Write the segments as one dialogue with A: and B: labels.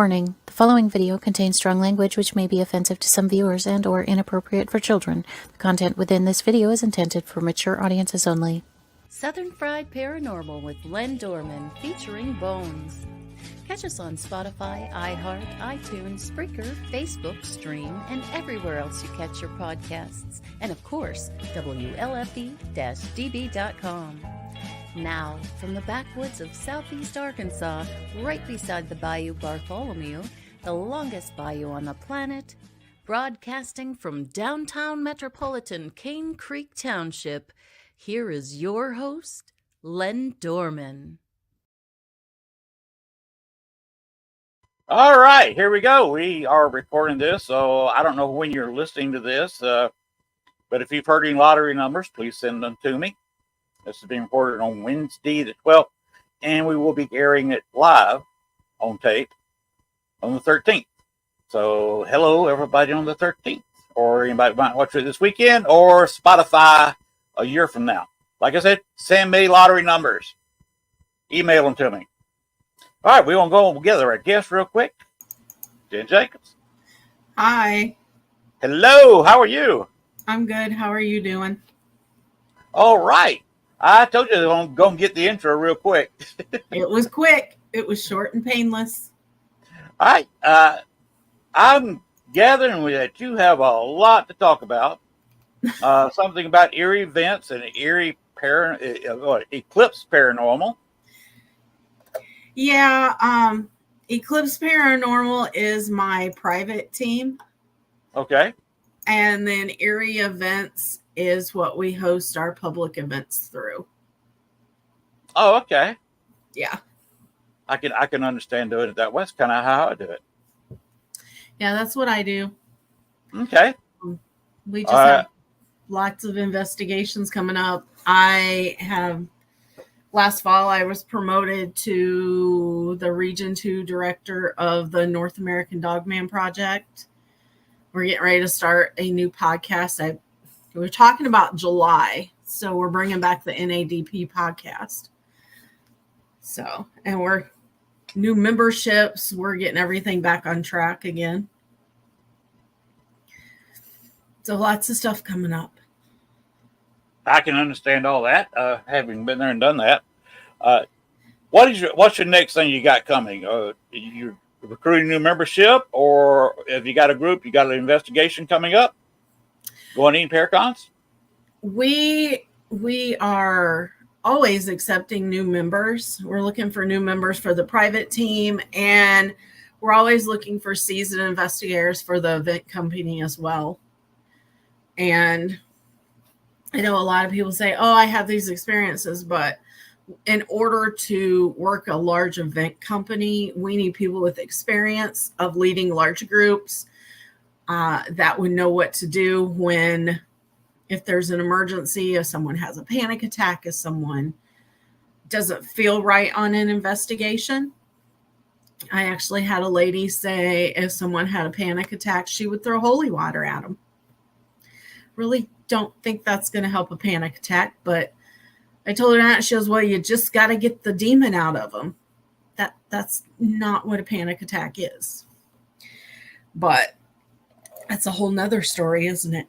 A: Warning, the following video contains strong language which may be offensive to some viewers and or inappropriate for children. The content within this video is intended for mature audiences only.
B: Southern Fried Paranormal with Len Dorman featuring Bones. Catch us on Spotify, iHeart, iTunes, Spreaker, Facebook, Stream, and everywhere else you catch your podcasts. And of course, WLFE-DB.com. Now, from the backwoods of southeast Arkansas, right beside the Bayou Bartholomew, the longest bayou on the planet, broadcasting from downtown metropolitan Cane Creek Township, here is your host, Len Dorman.
C: All right, here we go. We are recording this, so I don't know when you're listening to this, but if you've heard any lottery numbers, please send them to me. This is being recorded on Wednesday the 12th, and we will be airing it live on tape on the 13th. So, hello, everybody on the 13th, or anybody might watch it this weekend, or Spotify a year from now. Like I said, send me lottery numbers. Email them to me. All right, we're going to go together, I guess, real quick. Jenn Jacobs.
D: Hi.
C: Hello, how are you?
D: I'm good. How are you doing?
C: All right. I told you I'm going to get the intro real quick.
D: It was quick. It was short and painless.
C: All right. I'm gathering that you have a lot to talk about. Something about eerie events and eclipse paranormal.
D: Yeah. Eclipse Paranormal is my private team.
C: Okay.
D: And then Eerie Events is what we host our public events through.
C: Oh, okay.
D: Yeah.
C: I can understand doing it that way. That's kind of how I do it.
D: Yeah, that's what I do.
C: Okay.
D: We just have lots of investigations coming up. Last fall, I was promoted to the Region 2 director of the North American Dogman Project. We're getting ready to start a new podcast. We're talking about July, so we're bringing back the NADP podcast. So, and we're new memberships. We're getting everything back on track again. So lots of stuff coming up.
C: I can understand all that, having been there and done that. What's your next thing you got coming? You're recruiting new membership, or if you got a group, you got an investigation coming up? Going in Paracons?
D: We are always accepting new members. We're looking for new members for the private team, and we're always looking for seasoned investigators for the event company as well. And I know a lot of people say, oh, I have these experiences, but in order to work a large event company, we need people with experience of leading large groups that would know what to do if there's an emergency, if someone has a panic attack, if someone doesn't feel right on an investigation. I actually had a lady say if someone had a panic attack, she would throw holy water at them. Really don't think that's going to help a panic attack, but I told her that. She goes, well, you just got to get the demon out of them. That's not what a panic attack is. But that's a whole nother story, isn't it?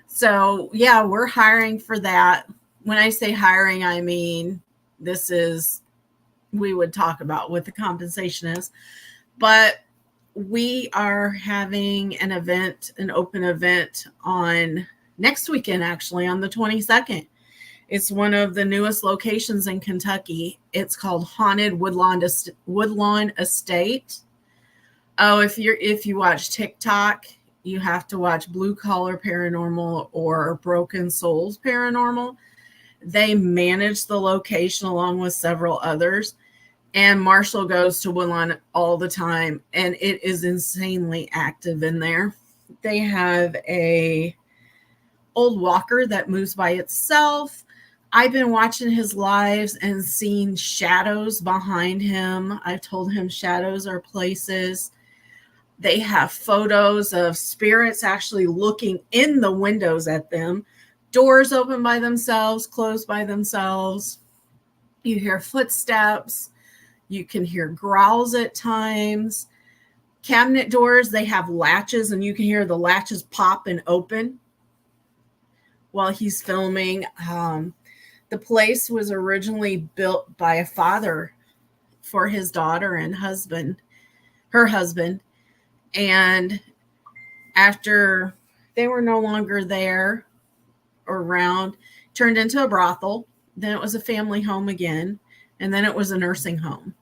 D: So, yeah, we're hiring for that. When I say hiring, I mean we would talk about what the compensation is. But we are having an open event on next weekend, actually, on the 22nd. It's one of the newest locations in Kentucky. It's called Haunted Woodlawn Estate. Oh, if you watch TikTok, you have to watch Blue Collar Paranormal or Broken Souls Paranormal. They manage the location along with several others. And Marshall goes to Woodlawn all the time, and it is insanely active in there. They have a old walker that moves by itself. I've been watching his lives and seen shadows behind him. I've told him shadows are places. They have photos of spirits actually looking in the windows at them. Doors open by themselves, closed by themselves. You hear footsteps. You can hear growls at times. Cabinet doors, they have latches, and you can hear the latches pop and open while he's filming. The place was originally built by a father for his daughter and her husband. And after they were no longer there or around, turned into a brothel. Then it was a family home again. And then it was a nursing home.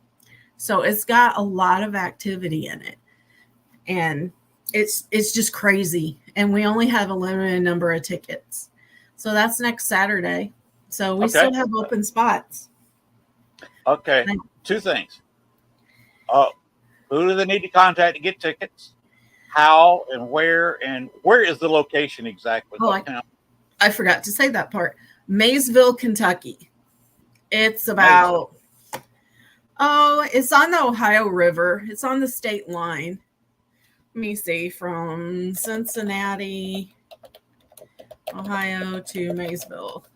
D: So it's got a lot of activity in it. And it's just crazy. And we only have a limited number of tickets. So that's next Saturday. So we still have open spots.
C: Okay. Two things. Who do they need to contact to get tickets? How and where is the location exactly?
D: I forgot to say that part. Maysville, Kentucky. It's about, it's on the Ohio River. It's on the state line. Let me see, from Cincinnati, Ohio to Maysville,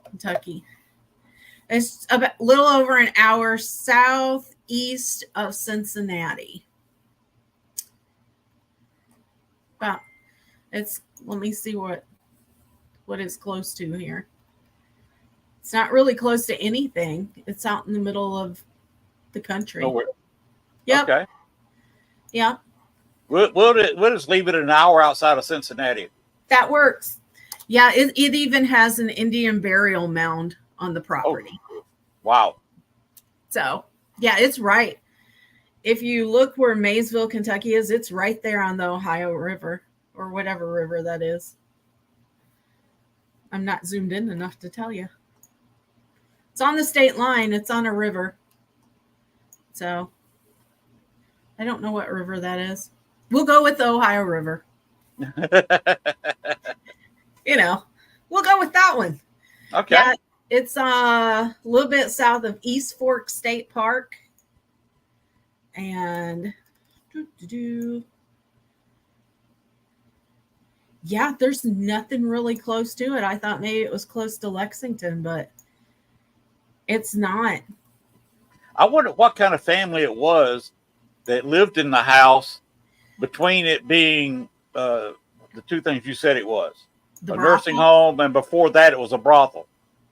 D: Kentucky. It's about a little over an hour southeast of Cincinnati. Wow. Let me see what it's close to here. It's not really close to anything. It's out in the middle of the country.
C: Nowhere.
D: Yep.
C: Okay.
D: Yep.
C: We'll just leave it an hour outside of Cincinnati.
D: That works. Yeah, it even has an Indian burial mound on the property.
C: Oh, wow.
D: So, yeah, it's right. If you look where Maysville, Kentucky is, it's right there on the Ohio River, or whatever river that is. I'm not zoomed in enough to tell you. It's on the state line. It's on a river. So, I don't know what river that is. We'll go with the Ohio River. We'll go with that one.
C: Okay.
D: Yeah, it's a little bit south of East Fork State Park. And yeah, there's nothing really close to it. I thought maybe it was close to Lexington, but it's not.
C: I wonder what kind of family it was that lived in the house between it being the two things you said it was. A nursing home, and before that it was a brothel.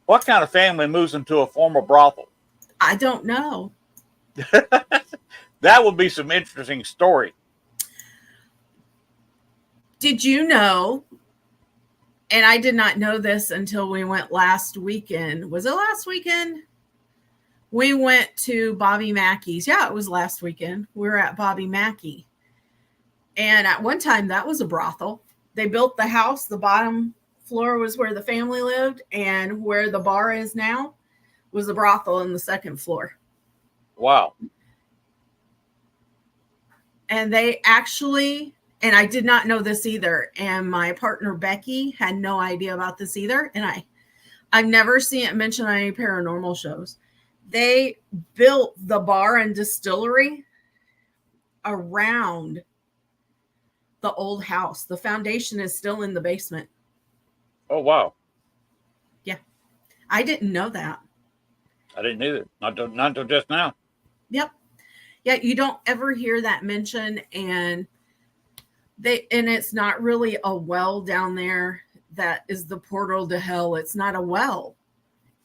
C: What kind of family moves into a former brothel?
D: I don't know.
C: That would be some interesting story.
D: Did you know, and I did not know this until we went last weekend. Was it last weekend? We went to Bobby Mackey's. Yeah, it was last weekend. We were at Bobby Mackey. And at one time, that was a brothel. They built the house. The bottom floor was where the family lived. And where the bar is now was the brothel in the second floor.
C: Wow.
D: And they actually, and I did not know this either. And my partner, Becky, had no idea about this either. And I've never seen it mentioned on any paranormal shows. They built the bar and distillery around the old house. The foundation is still in the basement.
C: Oh, wow.
D: Yeah. I didn't know that.
C: I didn't either. Not until just now.
D: Yep. Yeah, you don't ever hear that mention, and it's not really a well down there that is the portal to hell. It's not a well.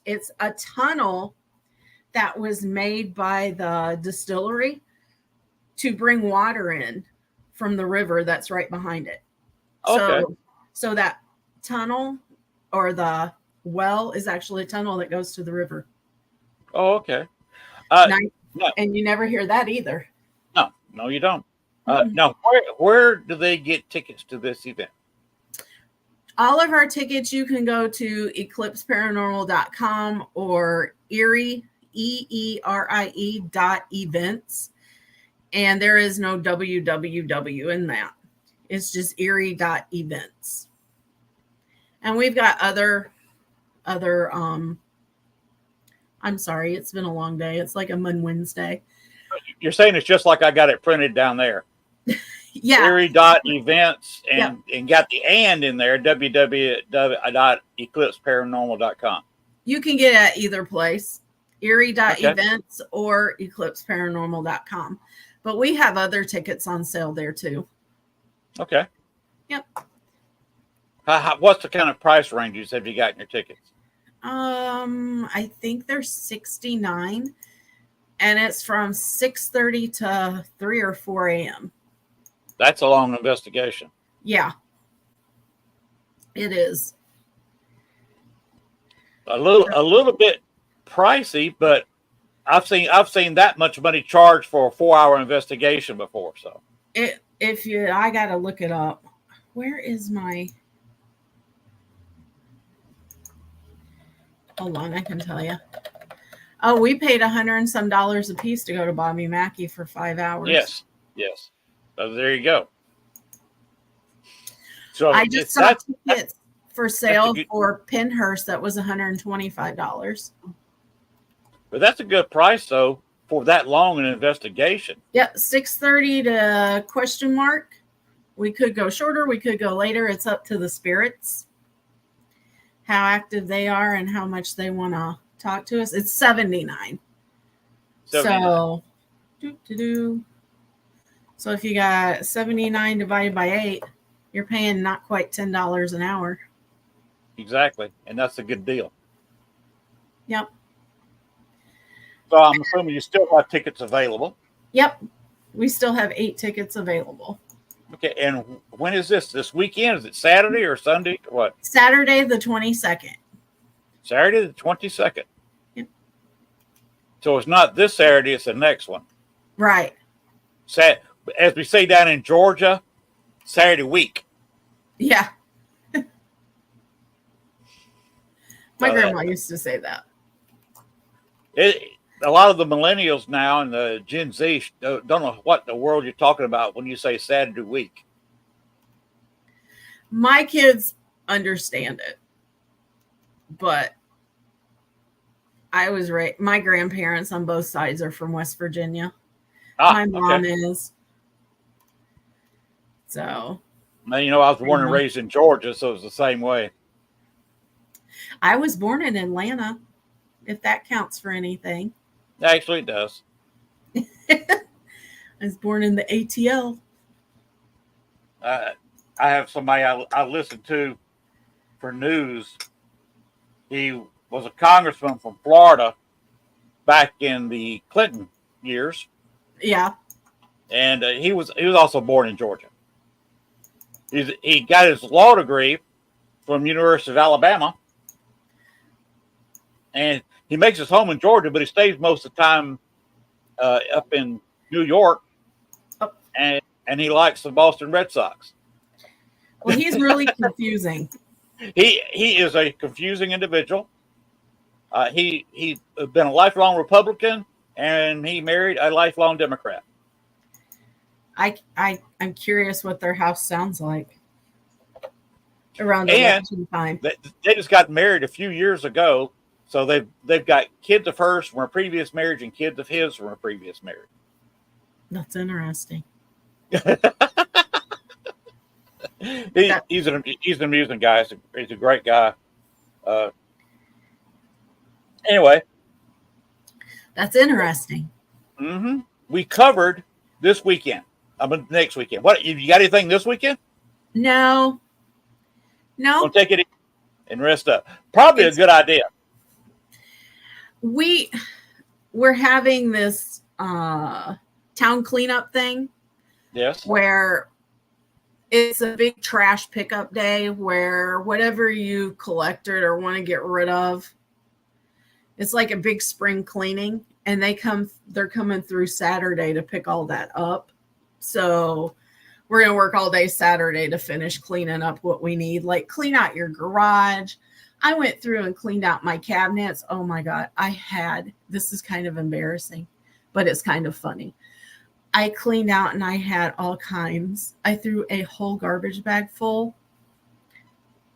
D: It's a tunnel that was made by the distillery to bring water in from the river that's right behind it.
C: Okay.
D: So that tunnel or the well is actually a tunnel that goes to the river.
C: Oh, okay.
D: No. And you never hear that either.
C: No, you don't. Now, where do they get tickets to this event?
D: All of our tickets, you can go to eclipseparanormal.com or Erie, EERIE.events. And there is no www in that. It's just Erie.events. And we've got other I'm sorry, it's been a long day. It's like a Wednesday.
C: You're saying it's just like I got it printed down there.
D: Yeah.
C: Erie.events and got the and in there, www.eclipseparanormal.com.
D: You can get it at either place. Erie.events or eclipseparanormal.com. But we have other tickets on sale there too.
C: Okay.
D: Yep.
C: What's the kind of price ranges have you got in your tickets?
D: I think they're $69, and it's from 6:30 to 3 or 4 a.m.
C: That's a long investigation.
D: Yeah, it is.
C: A little bit pricey, but I've seen that much money charged for a 4-hour investigation before. So
D: I gotta look it up. Where is my? Hold on, I can tell you. Oh, we paid $100 and some a piece to go to Bobby Mackey for 5 hours.
C: Yes. So there you go. So
D: I just saw tickets for sale for Pinhurst that was $125.
C: But that's a good price though for that long an investigation.
D: Yep, 6:30 to question mark. We could go shorter, we could go later. It's up to the spirits, how active they are and how much they want to talk to us. It's $79. So, so if you got 79 divided by 8, you're paying not quite $10 an hour.
C: Exactly, and that's a good deal.
D: Yep.
C: So I'm assuming you still have tickets available.
D: Yep. We still have 8 tickets available.
C: Okay, and when is this? This weekend? Is it Saturday or Sunday or what?
D: Saturday the 22nd.
C: Saturday the 22nd.
D: Yep.
C: So it's not this Saturday, it's the next one.
D: Right.
C: As we say down in Georgia, Saturday week.
D: Yeah. My grandma used to say that.
C: A lot of the millennials now and the Gen Z don't know what in the world you're talking about when you say Saturday week.
D: My kids understand it, but I was my grandparents on both sides are from West Virginia. My mom is. So.
C: Now, I was born and raised in Georgia, so it's the same way.
D: I was born in Atlanta, if that counts for anything.
C: Actually, it does.
D: I was born in the ATL.
C: I have somebody I listen to for news. He was a congressman from Florida back in the Clinton years.
D: Yeah.
C: And he was also born in Georgia. He got his law degree from University of Alabama. And he makes his home in Georgia, but he stays most of the time up in New York.
D: Oh.
C: And he likes the Boston Red Sox.
D: Well, he's really confusing.
C: He is a confusing individual. He's been a lifelong Republican, and he married a lifelong Democrat.
D: I'm curious what their house sounds like around election time.
C: They just got married a few years ago. So they've got kids of hers from a previous marriage and kids of his from a previous marriage.
D: That's interesting.
C: He's an amusing guy. He's a great guy. Anyway,
D: that's interesting.
C: Mm-hmm. We covered this weekend. Next weekend. What you got? Anything this weekend?
D: No.
C: Don't take it and rest up. Probably a good idea.
D: We're having this town cleanup thing.
C: Yes.
D: Where it's a big trash pickup day where whatever you collected or want to get rid of, it's like a big spring cleaning, and they're coming through Saturday to pick all that up. So we're going to work all day Saturday to finish cleaning up what we need, like clean out your garage. I went through and cleaned out my cabinets. Oh my God. This is kind of embarrassing, but it's kind of funny. I cleaned out and I had all kinds. I threw a whole garbage bag full.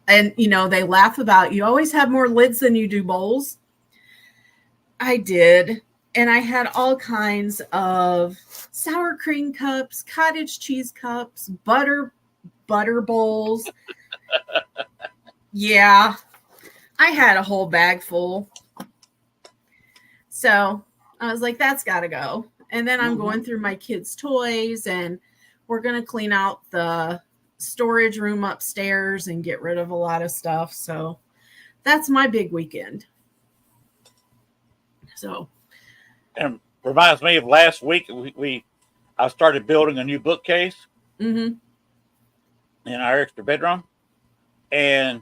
D: And, they laugh about, you always have more lids than you do bowls. I did. And I had all kinds of sour cream cups, cottage cheese cups, butter bowls. Yeah. I had a whole bag full. So I was like, that's got to go. And then I'm
C: Mhm.
D: going through my kids' toys, and we're going to clean out the storage room upstairs and get rid of a lot of stuff. So that's my big weekend. So,
C: And reminds me of last week. I started building a new bookcase
D: mm-hmm.
C: in our extra bedroom, and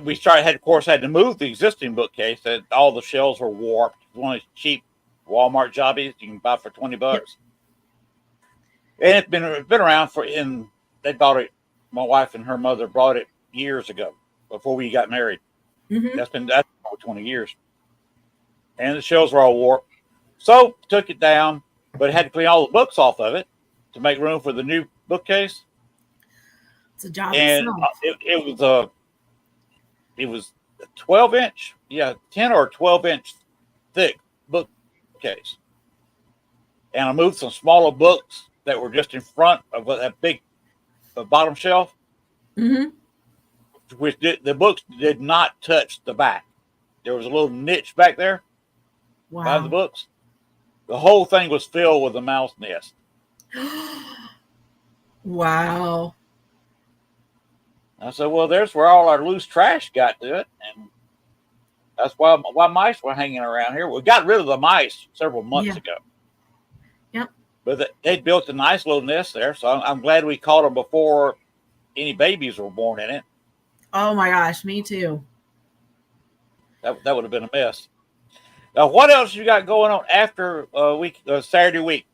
C: we had to move the existing bookcase. And all the shelves were warped. One of these cheap Walmart jobbies you can buy for $20.
D: Yep.
C: And it's been around they bought it. My wife and her mother bought it years ago before we got married.
D: Mm-hmm.
C: That's over 20 years. And the shelves were all warped. So took it down, but had to clean all the books off of it to make room for the new bookcase.
D: It's a job
C: And
D: itself.
C: it was a 12-inch, 10 or 12-inch thick bookcase. And I moved some smaller books that were just in front of that big bottom shelf,
D: Mm-hmm.
C: which the books did not touch the back. There was a little niche back there behind the
D: Wow.
C: books. The whole thing was filled with a mouse nest.
D: Wow.
C: I said, well, there's where all our loose trash got to it. And that's why mice were hanging around here. We got rid of the mice several months ago.
D: Yep.
C: But they'd built a nice little nest there. So I'm glad we caught them before any babies were born in it.
D: Oh my gosh, me too.
C: That would have been a mess. Now, what else you got going on after Saturday week?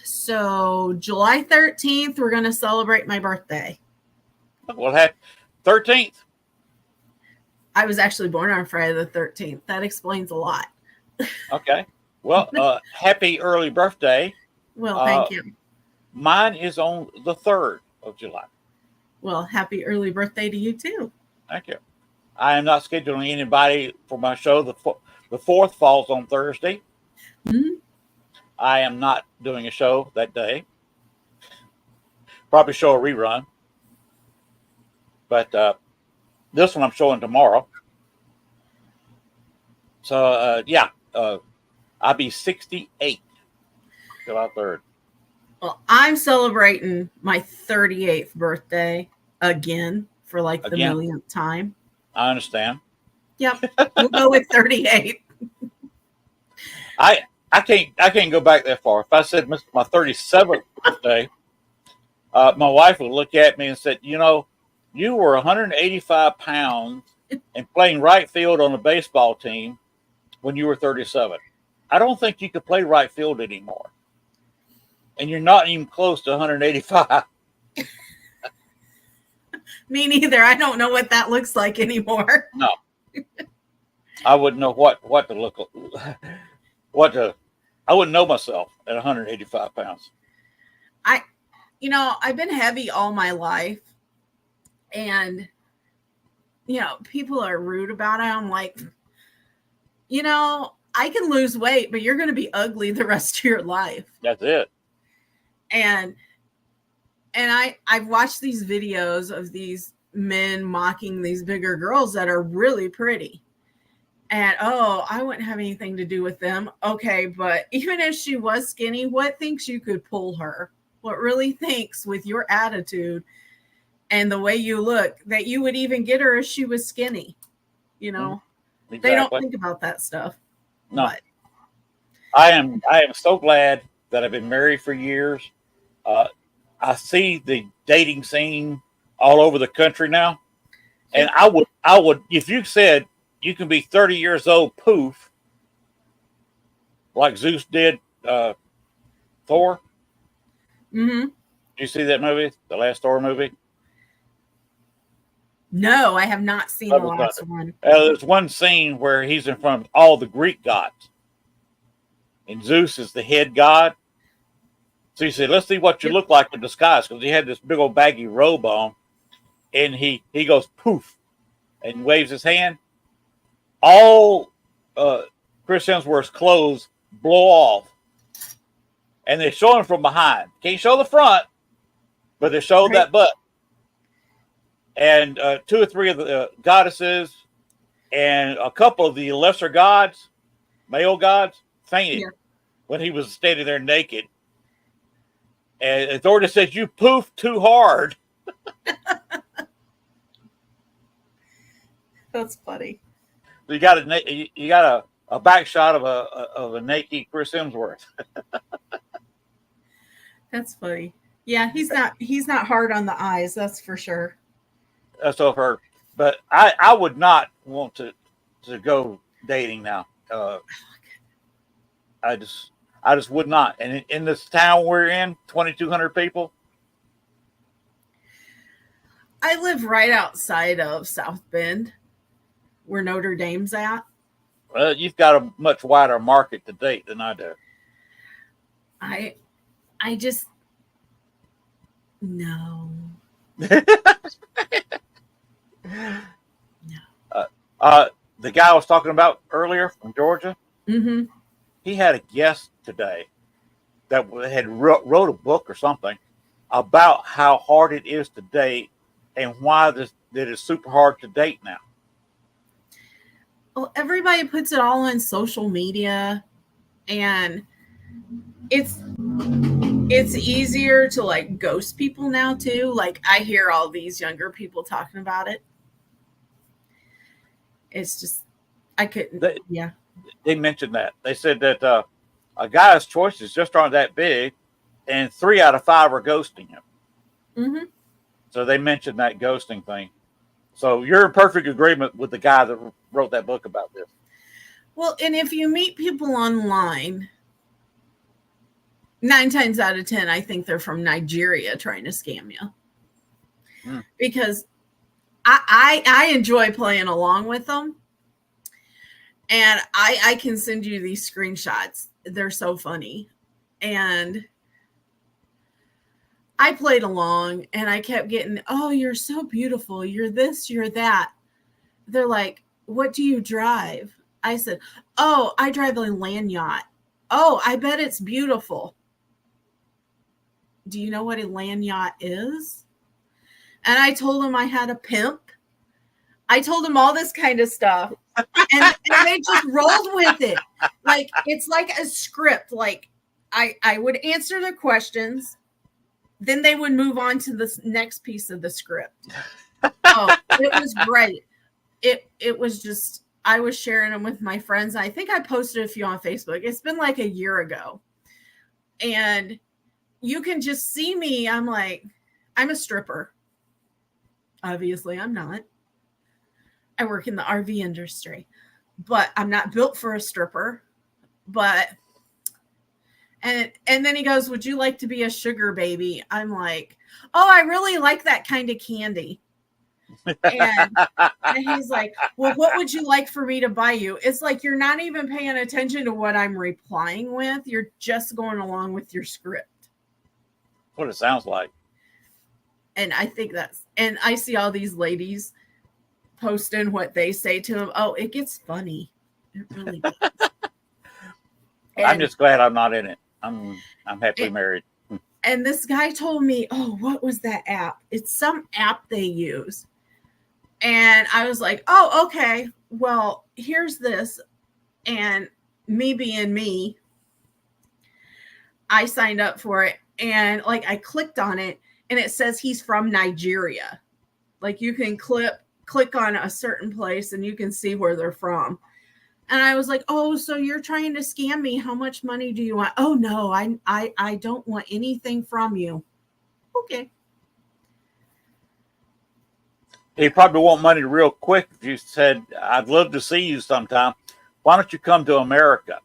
D: So July 13th, we're going to celebrate my birthday.
C: What happened? 13th.
D: I was actually born on Friday the 13th. That explains a lot.
C: Okay. Well, happy early birthday.
D: Well, thank you.
C: Mine is on the 3rd of July.
D: Well, happy early birthday to you too.
C: Thank you. I am not scheduling anybody for my show. The 4th falls on Thursday.
D: Mm-hmm.
C: I am not doing a show that day. Probably show a rerun. But this one I'm showing tomorrow. So, I'll be 68 July 3rd.
D: Well, I'm celebrating my 38th birthday again for like the millionth time.
C: I understand.
D: Yep. We'll go with 38.
C: I can't go back that far. If I said my 37th birthday, my wife would look at me and said, you were 185 pounds and playing right field on a baseball team when you were 37. I don't think you could play right field anymore. And you're not even close to 185.
D: Me neither. I don't know what that looks like anymore.
C: No. I wouldn't know what to look I wouldn't know myself at 185 pounds.
D: I've been heavy all my life, and people are rude about it. I'm like, I can lose weight, but you're going to be ugly the rest of your life.
C: That's it.
D: And I've watched these videos of these men mocking these bigger girls that are really pretty. And, I wouldn't have anything to do with them. Okay, but even if she was skinny, what thinks you could pull her? What really thinks with your attitude and the way you look that you would even get her if she was skinny?
C: Exactly.
D: They don't think about that stuff.
C: No.
D: But
C: I am so glad that I've been married for years. I see the dating scene all over the country now. And I would, if you said you can be 30 years old, poof, like Zeus did Thor.
D: Mm-hmm.
C: Did you see that movie, the last Thor movie?
D: No, I have not seen the last one.
C: There's one scene where he's in front of all the Greek gods. And Zeus is the head god. So he said, let's see what you look like in disguise. Because he had this big old baggy robe on. And he goes poof and waves his hand. All Chris Hemsworth's clothes blow off. And they show him from behind. Can't show the front, but they show that butt. And 2 or 3 of the goddesses and a couple of the lesser gods male gods, fainted
D: Yeah.
C: when he was standing there naked. And authority says you poofed too hard.
D: That's funny.
C: You got a back shot of a naked Chris Hemsworth.
D: That's funny. Yeah, he's not hard on the eyes, that's for sure.
C: That's what I've heard. But I would not want to go dating now. I just would not. And in this town we're in, 2,200 people.
D: I live right outside of South Bend, where Notre Dame's at.
C: Well, you've got a much wider market to date than I do.
D: I just no.
C: The guy I was talking about earlier from Georgia,
D: Mm-hmm.
C: he had a guest today that had wrote a book or something about how hard it is to date and why that it's super hard to date now.
D: Well, everybody puts it all on social media, and it's easier to like ghost people now too. Like I hear all these younger people talking about it. It's just I couldn't. Yeah.
C: They mentioned that. They said that a guy's choices just aren't that big, and 3 out of 5 are ghosting him.
D: Mm-hmm.
C: So they mentioned that ghosting thing. So you're in perfect agreement with the guy that wrote that book about this.
D: Well, and if you meet people online, 9 times out of 10, I think they're from Nigeria trying to scam you. Because I enjoy playing along with them. And I can send you these screenshots. They're so funny. And I played along and I kept getting, oh, you're so beautiful. You're this, you're that. They're like, what do you drive? I said, oh, I drive a land yacht. Oh, I bet it's beautiful. Do you know what a land yacht is? And I told them I had a pimp. I told them all this kind of stuff. And they just rolled with it. Like, it's like a script. Like, I would answer the questions. Then they would move on to the next piece of the script. Oh, it was great. It was just, I was sharing them with my friends. I think I posted a few on Facebook. It's been like a year ago. And you can just see me. I'm like, I'm a stripper. Obviously, I'm not. I work in the RV industry, but I'm not built for a stripper. But and then he goes, would you like to be a sugar baby? I'm like, oh, I really like that kind of candy. And he's like, well, what would you like for me to buy you? It's like you're not even paying attention to what I'm replying with. You're just going along with your script.
C: What it sounds like.
D: And I think and I see all these ladies posting what they say to him. Oh, it gets funny. It really does.
C: I'm just glad I'm not in it. I'm happily married.
D: And this guy told me, oh, what was that app? It's some app they use. And I was like, oh, okay. Well, here's this. And me being me, I signed up for it. And like I clicked on it and it says he's from Nigeria. Like you can click on a certain place and you can see where they're from. And I was like, oh, so you're trying to scam me. How much money do you want? Oh, no, I don't want anything from you. Okay.
C: He probably want money real quick. If you said, I'd love to see you sometime. Why don't you come to America?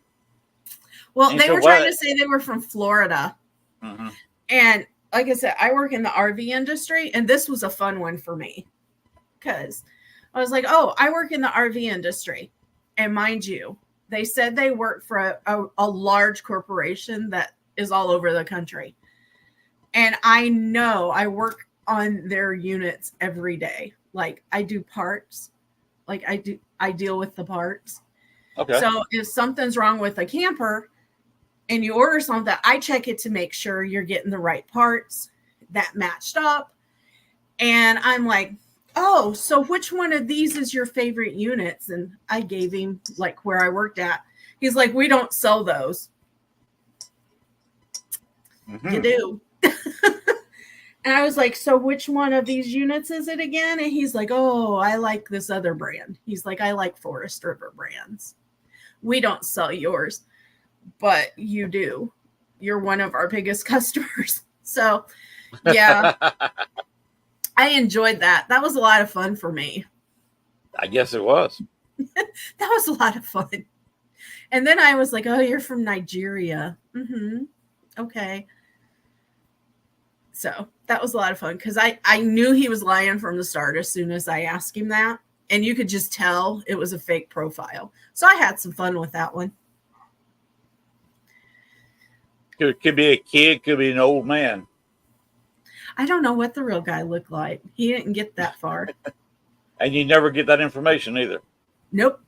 D: Well, they were trying to say they were from Florida.
C: Mm-hmm.
D: And like I said, I work in the RV industry, and this was a fun one for me. Because I was like, oh, I work in the RV industry. And mind you, they said they work for a large corporation that is all over the country. And I know I work on their units every day. Like I do parts. Like I deal with the parts.
C: Okay.
D: So if something's wrong with a camper and you order something, I check it to make sure you're getting the right parts that matched up. And I'm like, oh, so which one of these is your favorite units? And I gave him like where I worked at, He's like, we don't sell those.
C: Mhm.
D: You do. And I was like, so which one of these units is it again? And he's like, oh, I like this other brand. He's like, I like Forest River brands. We don't sell yours, but you do. You're one of our biggest customers. So, yeah, I enjoyed that. That was a lot of fun for me.
C: I guess it was.
D: That was a lot of fun. And then I was like, oh, you're from Nigeria. Mm-hmm. Okay. So that was a lot of fun because I knew he was lying from the start as soon as I asked him that. And you could just tell it was a fake profile. So I had some fun with that one.
C: Could be a kid, could be an old man.
D: I don't know what the real guy looked like. He didn't get that far.
C: And you never get that information either.
D: Nope.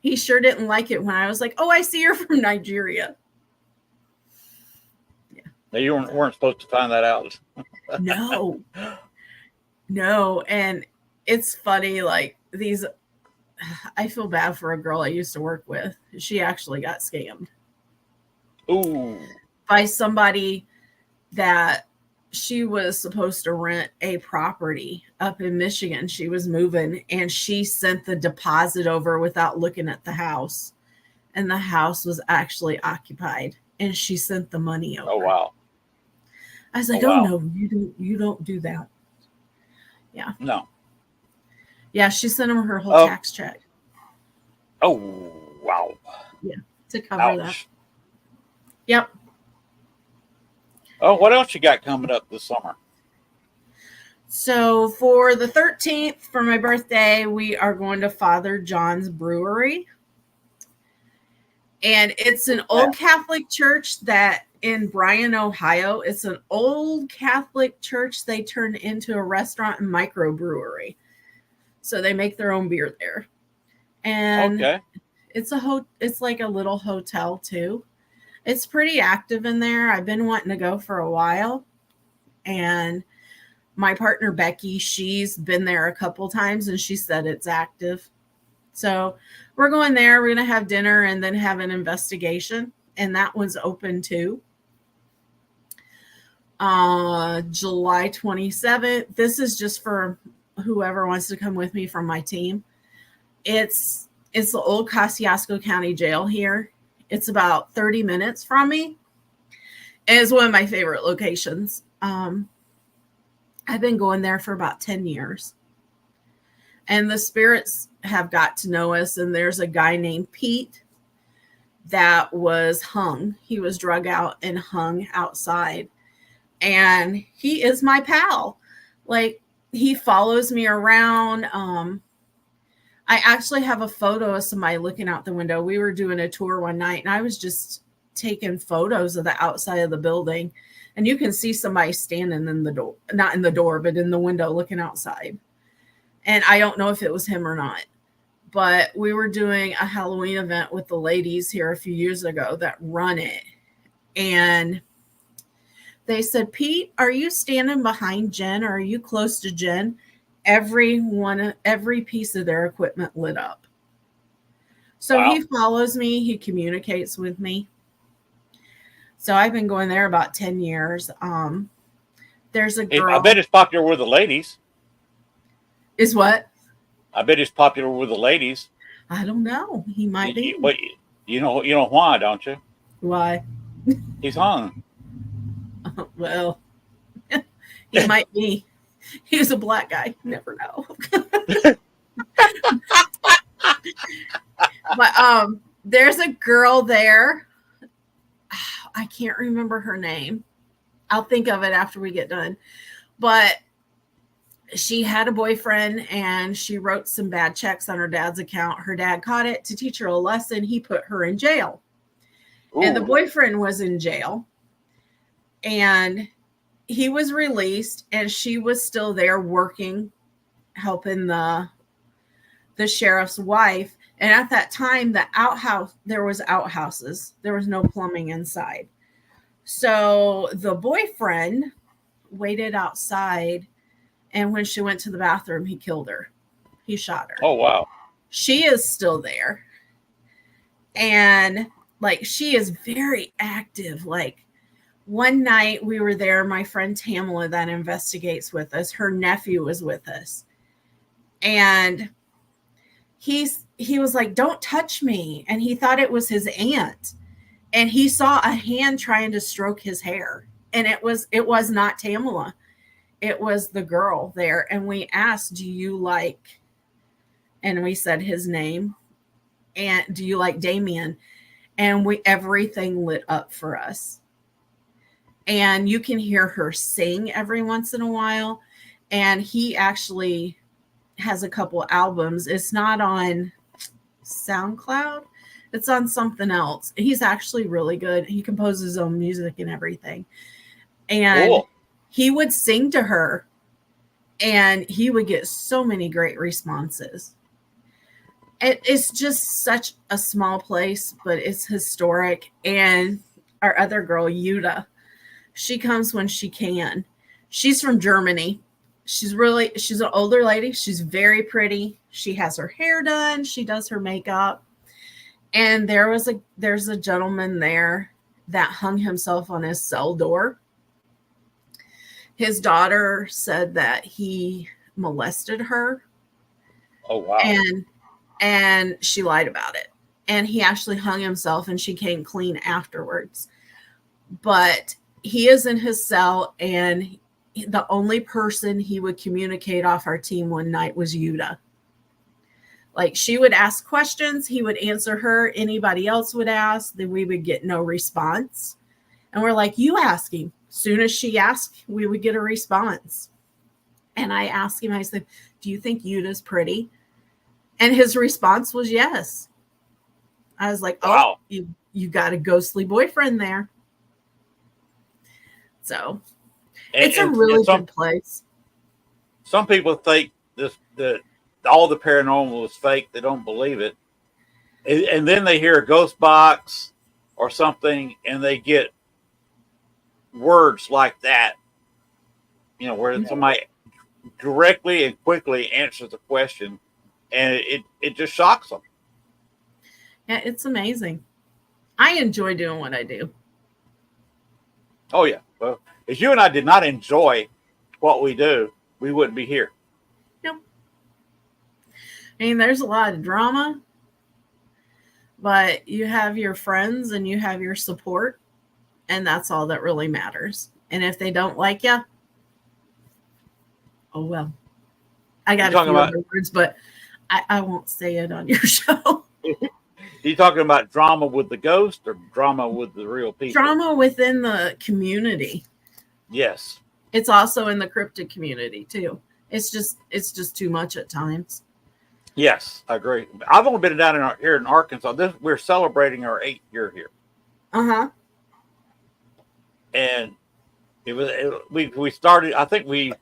D: He sure didn't like it when I was like, oh, I see you're from Nigeria.
C: Now, you weren't supposed to find that out.
D: No. No. And it's funny, like these, I feel bad for a girl I used to work with. She actually got scammed.
C: Ooh.
D: By somebody that she was supposed to rent a property up in Michigan. She was moving and she sent the deposit over without looking at the house. And the house was actually occupied and she sent the money over.
C: Oh, wow.
D: I was like,
C: wow.
D: no, you don't do that. Yeah.
C: No.
D: Yeah, she sent him her whole tax check.
C: Oh, wow.
D: Yeah, to cover that. Yep.
C: Oh, what else you got coming up this summer?
D: So for the 13th, for my birthday, we are going to Father John's Brewery. And it's an old Catholic church that in Bryan, Ohio. It's an old Catholic church they turned into a restaurant and microbrewery. So they make their own beer there. And it's like a little hotel too. It's pretty active in there. I've been wanting to go for a while. And my partner, Becky, she's been there a couple times and she said it's active. So we're going there. We're going to have dinner and then have an investigation. And that one's open too. July 27th. This is just for whoever wants to come with me from my team. It's the old Kosciuszko County Jail here. It's about 30 minutes from me. And it's one of my favorite locations. I've been going there for about 10 years. And the spirits have got to know us. And there's a guy named Pete that was hung. He was drug out and hung outside. And he is my pal. Like, he follows me around. I actually have a photo of somebody looking out the window. We were doing a tour one night and I was just taking photos of the outside of the building. And you can see somebody standing in the door, not in the door, but in the window looking outside. And I don't know if it was him or not. But we were doing a Halloween event with the ladies here a few years ago that run it. And they said, Pete, are you standing behind Jenn or are you close to Jenn? Every piece of their equipment lit up. So He follows me. He communicates with me. So I've been going there about 10 years. There's a girl.
C: I bet it's popular with the ladies.
D: Is what?
C: I bet it's popular with the ladies.
D: I don't know. He might be.
C: But you know why, don't you?
D: Why?
C: He's hung.
D: Well, he might be. He's a black guy. Never know. But there's a girl there. I can't remember her name. I'll think of it after we get done. But she had a boyfriend and she wrote some bad checks on her dad's account. Her dad caught it. To teach her a lesson, he put her in jail. Ooh. And the boyfriend was in jail. And he was released and she was still there working, helping the sheriff's wife. And at that time, there was outhouses. There was no plumbing inside. So the boyfriend waited outside. And when she went to the bathroom, he killed her. He shot her.
C: Oh, wow.
D: She is still there. And like, she is very active. Like, one night we were there, my friend Tamala that investigates with us, her nephew was with us. And he was like, "Don't touch me." And he thought it was his aunt. And he saw a hand trying to stroke his hair. And it was not Tamala. It was the girl there. And we asked, "Do you like," and we said his name, "and do you like Damien?" And everything lit up for us. And you can hear her sing every once in a while. And he actually has a couple albums. It's not on SoundCloud. It's on something else. He's actually really good. He composes his own music and everything. And
C: Cool.
D: he would sing to her, and he would get so many great responses. It's just such a small place, but it's historic. And our other girl, Yuta, she comes when she can. She's from Germany. She's an older lady. She's very pretty. She has her hair done. She does her makeup. And there's a gentleman there that hung himself on his cell door. His daughter said that he molested her.
C: Oh, wow.
D: And she lied about it. And he actually hung himself, and she came clean afterwards. But he is in his cell, and the only person he would communicate off our team one night was Yuta. Like, she would ask questions, he would answer her. Anybody else would ask, then we would get no response. And we're like, "You ask him." Soon as she asked, we would get a response. And I asked him, I said, "Do you think Yuta's pretty?" And his response was yes. I was like, "Oh, wow. You got a ghostly boyfriend there." So it's a really good place.
C: Some people think that all the paranormal is fake. They don't believe it. And then they hear a ghost box or something, and they get words like that, where somebody directly and quickly answers the question, and it just shocks them.
D: Yeah, it's amazing. I enjoy doing what I do.
C: Oh, yeah. Well, if you and I did not enjoy what we do, we wouldn't be here.
D: Nope. I mean, there's a lot of drama, but you have your friends and you have your support, and that's all that really matters. And if they don't like you, oh well. I got a few other words, but I won't say it on your show.
C: You talking about drama with the ghost or drama with the real people?
D: Drama within the community.
C: Yes.
D: It's also in the cryptid community too. It's just too much at times.
C: Yes, I agree. I've only been down here in Arkansas. We're celebrating our 8th year here.
D: Uh-huh.
C: And we started, I think we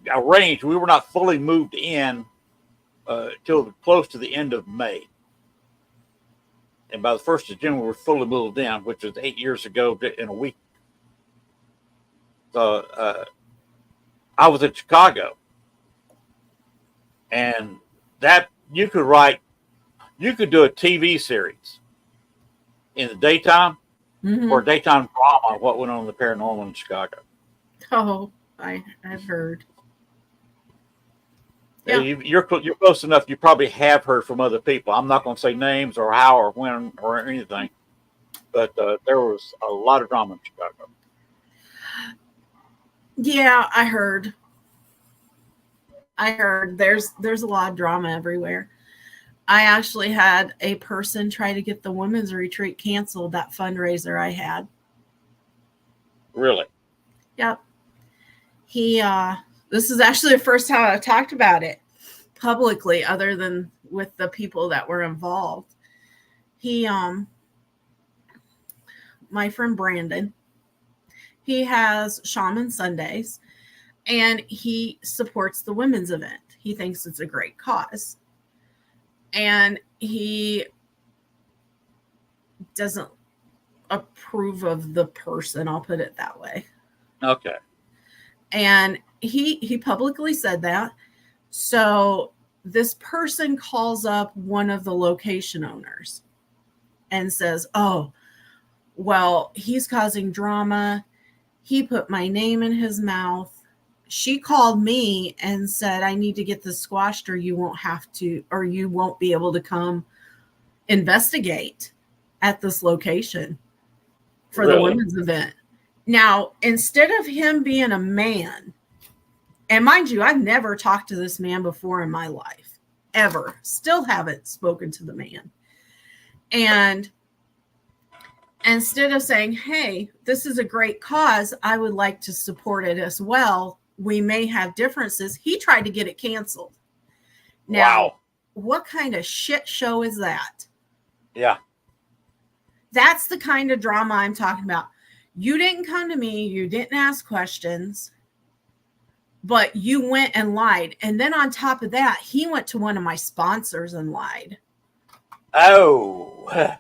C: arranged, we were not fully moved in till close to the end of May. And by the 1st of June, we were fully moved in, which was 8 years ago in a week. So I was in Chicago. And that you could do a TV series in the daytime or a daytime drama on what went on in the paranormal in Chicago.
D: Oh, I've heard.
C: Yeah. You're close enough. You probably have heard from other people. I'm not going to say names or how or when or anything, but there was a lot of drama in Chicago.
D: Yeah, I heard. There's a lot of drama everywhere. I actually had a person try to get the women's retreat canceled, that fundraiser I had.
C: Really?
D: Yep. This is actually the first time I've talked about it publicly, other than with the people that were involved. My friend Brandon, he has Shaman Sundays, and he supports the women's event. He thinks it's a great cause. And he doesn't approve of the person, I'll put it that way.
C: Okay.
D: And he publicly said that. So this person calls up one of the location owners and says, oh, well, he's causing drama. He put my name in his mouth. She called me and said, I need to get this squashed or you won't be able to come investigate at this location for the women's event. Now, instead of him being a man, and mind you, I've never talked to this man before in my life, ever. Still haven't spoken to the man. And instead of saying, hey, this is a great cause, I would like to support it as well. We may have differences. He tried to get it canceled. Now, what kind of shit show is that?
C: Yeah.
D: That's the kind of drama I'm talking about. You didn't come to me. You didn't ask questions, but you went and lied. And then on top of that, he went to one of my sponsors and lied.
C: Oh.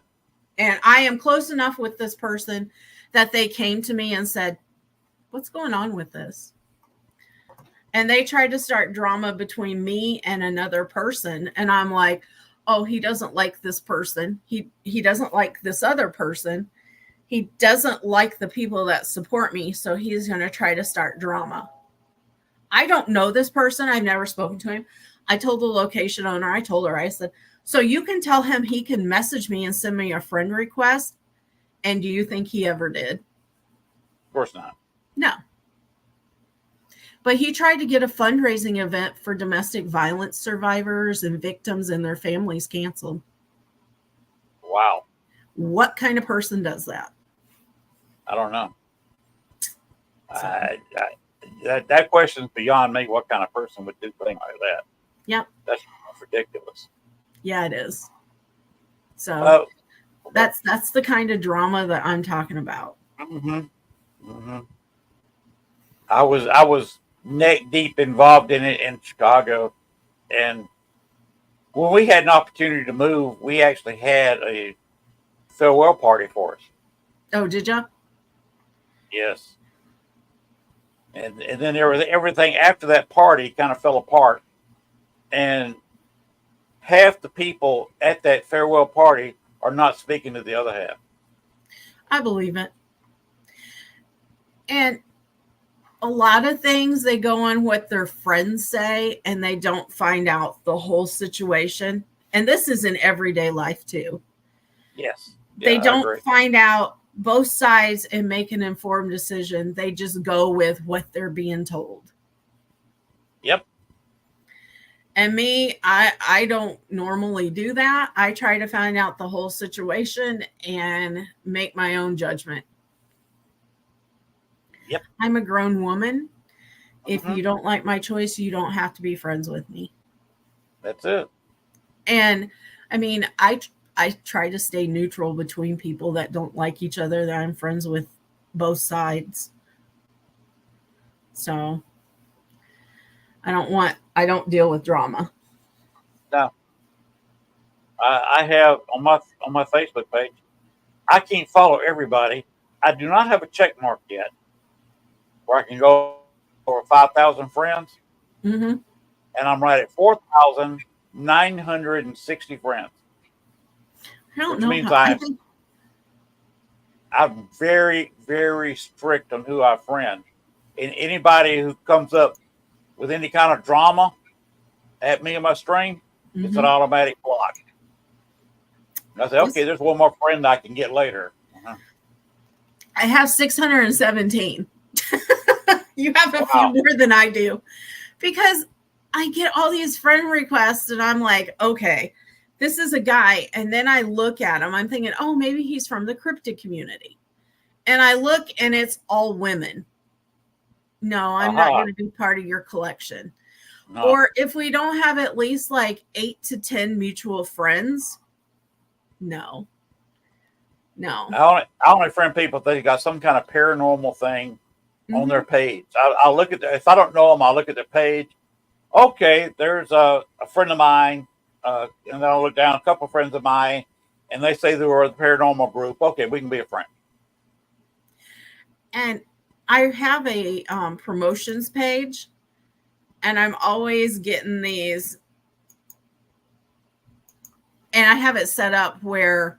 D: And I am close enough with this person that they came to me and said, what's going on with this? And they tried to start drama between me and another person. And I'm like, oh, he doesn't like this person. He doesn't like this other person. He doesn't like the people that support me. So he's going to try to start drama. I don't know this person. I've never spoken to him. I told the location owner, I said, so you can tell him he can message me and send me a friend request. And do you think he ever did?
C: Of course not.
D: No. But he tried to get a fundraising event for domestic violence survivors and victims and their families canceled.
C: Wow.
D: What kind of person does that?
C: I don't know. That question's beyond me. What kind of person would do things like that?
D: Yep.
C: That's ridiculous.
D: Yeah, it is. So that's the kind of drama that I'm talking about.
C: Mm-hmm. Mm-hmm. I was neck deep involved in it in Chicago, and when we had an opportunity to move, we actually had a farewell party for us.
D: Oh, did you?
C: Yes. And then everything after that party kind of fell apart, and half the people at that farewell party are not speaking to the other half.
D: I believe it. And a lot of things, they go on what their friends say and they don't find out the whole situation. And this is in everyday life too.
C: Yes.
D: They don't find out both sides and make an informed decision. They just go with what they're being told.
C: Yep.
D: And me, I don't normally do that. I try to find out the whole situation and make my own judgment.
C: Yep.
D: I'm a grown woman. If
C: Mm-hmm.
D: you don't like my choice, you don't have to be friends with me.
C: That's it.
D: And I mean, I try to stay neutral between people that don't like each other, that I'm friends with both sides. So I don't deal with drama.
C: No. I have on my Facebook page, I can't follow everybody. I do not have a check mark yet where I can go over 5,000 friends.
D: Mm-hmm.
C: And I'm right at 4,960 friends.
D: I don't
C: which
D: know.
C: Means I'm very, very strict on who I friend. And anybody who comes up with any kind of drama at me in my stream, it's an automatic block. And I say, okay, there's one more friend I can get later. Uh-huh.
D: I have 617. You have a few more than I do, because I get all these friend requests and I'm like, okay, this is a guy. And then I look at him, I'm thinking, oh, maybe he's from the cryptid community. And I look and it's all women. No, I'm not going to be part of your collection. No. Or if we don't have at least like 8 to 10 mutual friends, no.
C: I only friend people that got some kind of paranormal thing on their page. I'll look at if I don't know them, I'll look at their page. Okay, there's a friend of mine, and then I'll look down a couple of friends of mine, and they say they were the paranormal group. Okay, we can be a friend.
D: And I have a promotions page, and I'm always getting these, and I have it set up where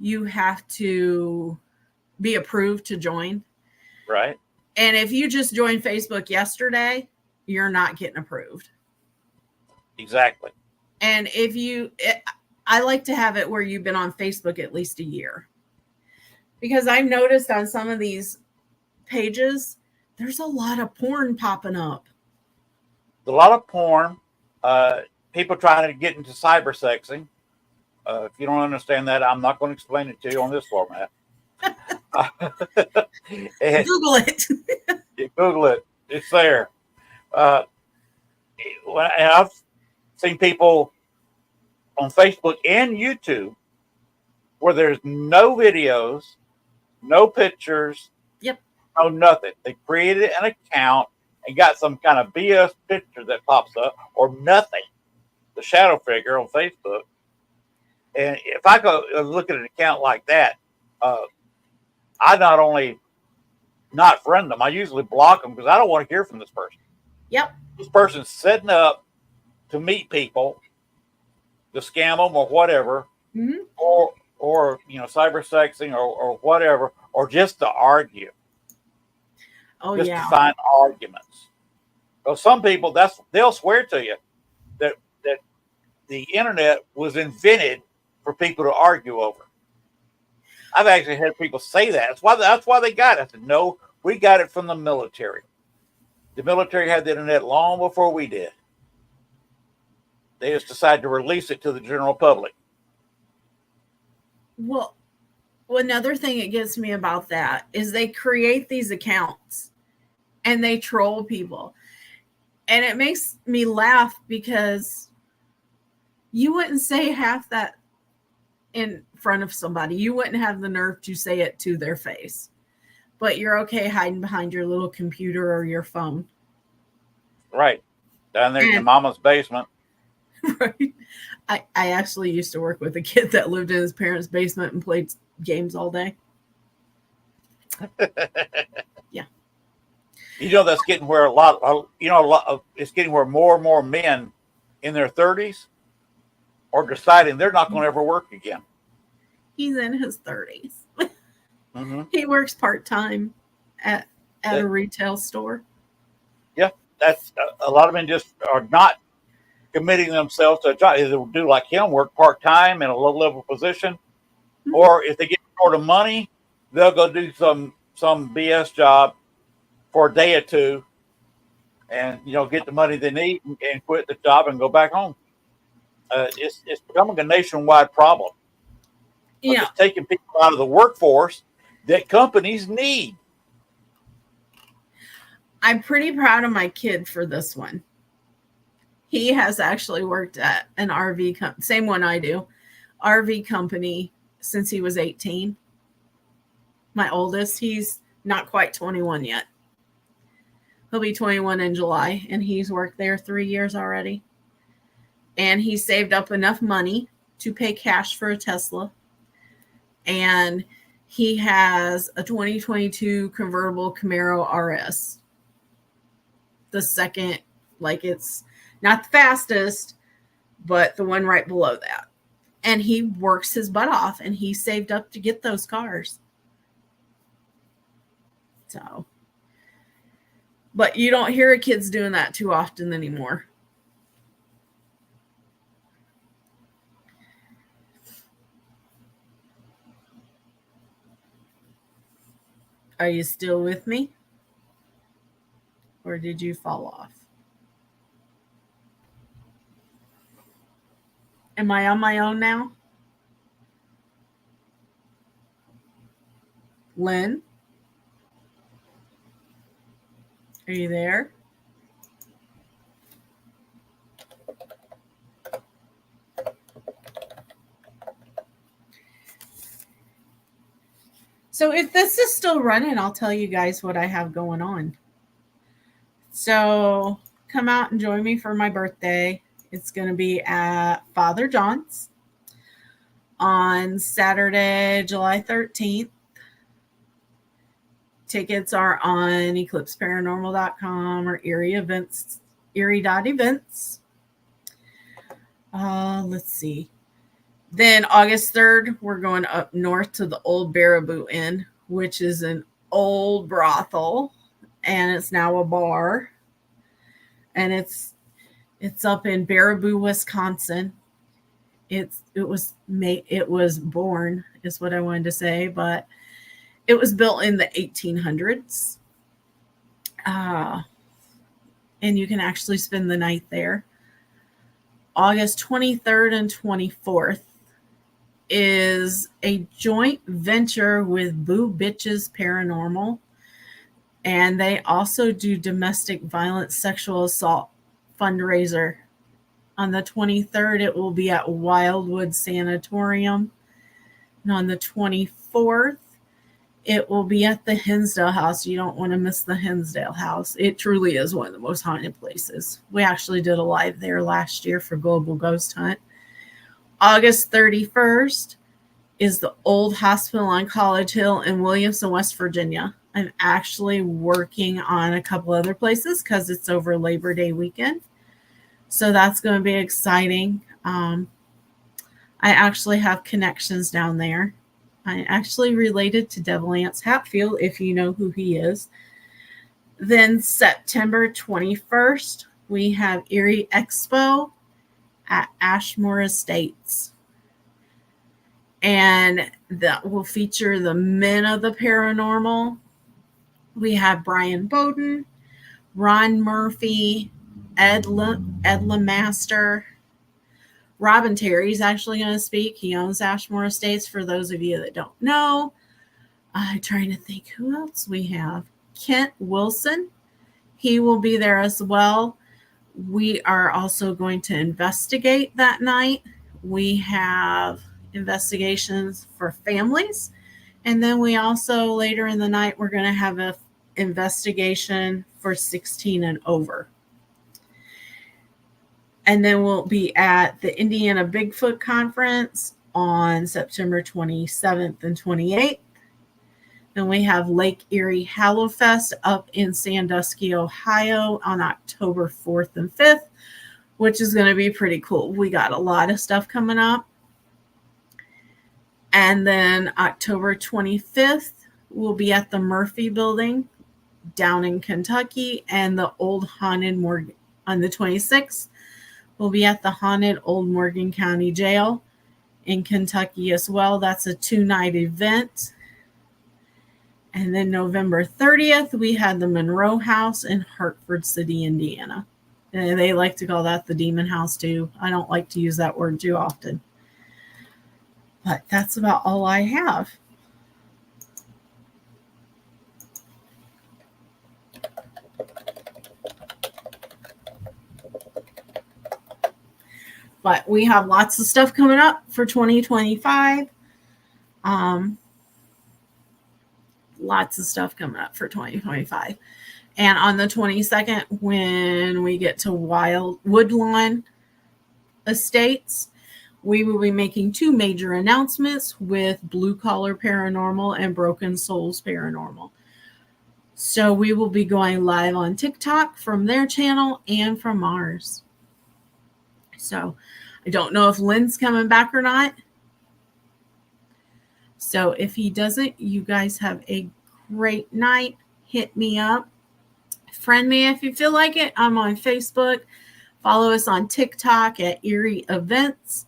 D: you have to be approved to join.
C: Right.
D: And if you just joined Facebook yesterday, you're not getting approved.
C: Exactly.
D: And I like to have it where you've been on Facebook at least a year. Because I've noticed on some of these pages, there's a lot of porn popping up.
C: A lot of porn. People trying to get into cyber sexing. If you don't understand that, I'm not going to explain it to you on this format.
D: Google it.
C: You Google it. It's there. And I've seen people on Facebook and YouTube where there's no videos, no pictures,
D: Yep.
C: no nothing. They created an account and got some kind of BS picture that pops up or nothing. The shadow figure on Facebook. And if I go look at an account like that, I not only not friend them, I usually block them because I don't want to hear from this person.
D: Yep.
C: This person's setting up to meet people, to scam them or whatever,
D: Mm-hmm.
C: or cyber sexing or whatever, or just to argue.
D: Oh,
C: just
D: yeah.
C: to find arguments. So some people, they'll swear to you that the internet was invented for people to argue over. I've actually had people say that. That's why they got it. I said, no, we got it from the military. The military had the internet long before we did. They just decided to release it to the general public.
D: Well, another thing that gets me about that is they create these accounts and they troll people. And it makes me laugh because you wouldn't say half that in front of somebody. You wouldn't have the nerve to say it to their face. But you're okay hiding behind your little computer or your phone.
C: Right. Down there in your mama's basement.
D: Right. I actually used to work with a kid that lived in his parents' basement and played games all day. Yeah.
C: That's getting where it's getting where more and more men in their 30s are deciding they're not going to ever work again.
D: He's in his 30s.
C: Mm-hmm.
D: He works part-time at a retail store.
C: Yeah, that's a lot of men just are not committing themselves to a job. Either do like him, work part-time in a low-level position, mm-hmm. or if they get short of money, they'll go do some BS job for a day or two and, get the money they need and quit the job and go back home. It's becoming a nationwide problem.
D: Yeah.
C: It's taking people out of the workforce that companies need.
D: I'm pretty proud of my kid for this one. He has actually worked at an RV company, same one I do, RV company since he was 18. My oldest, he's not quite 21 yet. He'll be 21 in July, and he's worked there 3 years already. And he saved up enough money to pay cash for a Tesla. And he has a 2022 convertible Camaro RS. The second, it's not the fastest, but the one right below that. And he works his butt off, and he saved up to get those cars. So, but you don't hear kids doing that too often anymore. Are you still with me? Or did you fall off? Am I on my own now? Lynn? Are you there? So if this is still running, I'll tell you guys what I have going on. So come out and join me for my birthday. It's going to be at Father John's on Saturday, July 13th. Tickets are on eclipseparanormal.com or erie.events. Let's see. Then August 3rd, we're going up north to the old Baraboo Inn, which is an old brothel, and it's now a bar. And it's up in Baraboo, Wisconsin. It was born, is what I wanted to say, but it was built in the 1800s. And you can actually spend the night there. August 23rd and 24th is a joint venture with Boo Bitches Paranormal. And they also do domestic violence, sexual assault fundraiser. On the 23rd, it will be at Wildwood Sanatorium. And on the 24th, it will be at the Hinsdale House. You don't want to miss the Hinsdale House. It truly is one of the most haunted places. We actually did a live there last year for Global Ghost Hunt. August 31st is the old hospital on College Hill in Williamson, West Virginia. I'm actually working on a couple other places because it's over Labor Day weekend. So that's going to be exciting. I actually have connections down there. I actually related to Devil Anse Hatfield, if you know who he is. Then September 21st, we have Erie Expo at Ashmore Estates. And that will feature the men of the paranormal. We have Brian Bowden, Ron Murphy, Ed Master. Robin Terry's actually going to speak. He owns Ashmore Estates, for those of you that don't know. I'm trying to think who else we have. Kent Wilson. He will be there as well. We are also going to investigate that night. We have investigations for families. And then we also, later in the night, we're going to have an investigation for 16 and over. And then we'll be at the Indiana Bigfoot Conference on September 27th and 28th. And we have Lake Erie Hallowfest up in Sandusky, Ohio on October 4th and 5th, which is going to be pretty cool. We got a lot of stuff coming up. And then October 25th, we'll be at the Murphy Building down in Kentucky, and the Old Haunted Morgan on the 26th. We'll be at the Haunted Old Morgan County Jail in Kentucky as well. That's a 2-night event. And then November 30th, we had the Monroe House in Hartford City, Indiana. And they like to call that the Demon House too. I don't like to use that word too often. But that's about all I have. But we have lots of stuff coming up for 2025. Lots of stuff coming up for 2025. And on the 22nd, when we get to Woodlawn Estates, we will be making 2 major announcements with Blue Collar Paranormal and Broken Souls Paranormal. So we will be going live on TikTok from their channel and from ours. So I don't know if Lynn's coming back or not. So if he doesn't, you guys have a great night. Hit me up. Friend me if you feel like it. I'm on Facebook. Follow us on TikTok at Erie Events.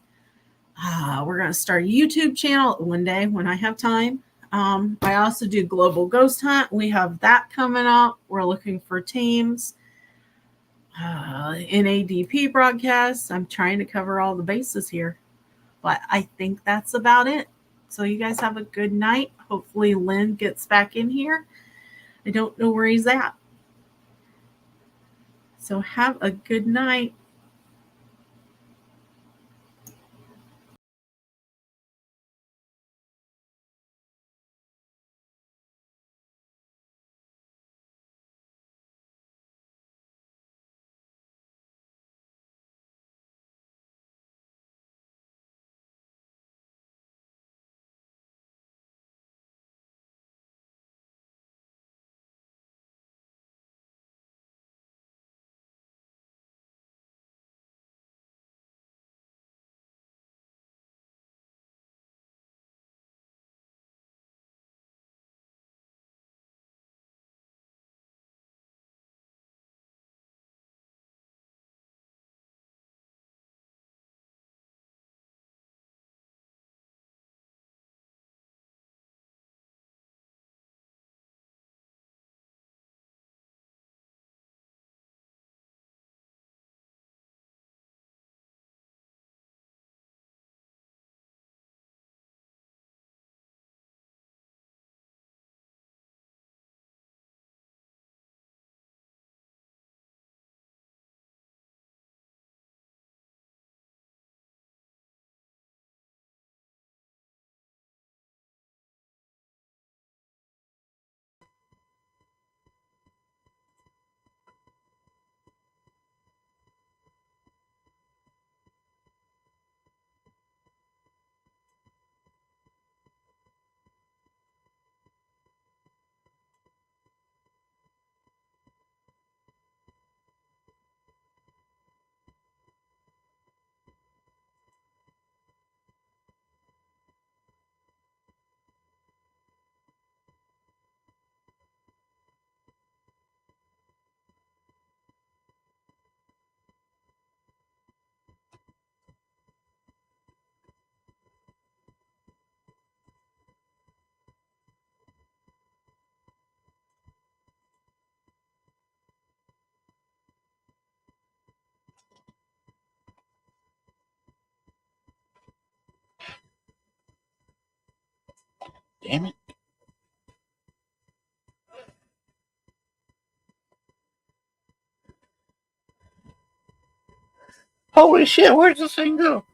D: We're going to start a YouTube channel one day when I have time. I also do Global Ghost Hunt. We have that coming up. We're looking for teams. NADP broadcasts. I'm trying to cover all the bases here. But I think that's about it. So you guys have a good night. Hopefully Lynn gets back in here. I don't know where he's at. So have a good night.
C: Damn it. Holy shit, where's this thing go?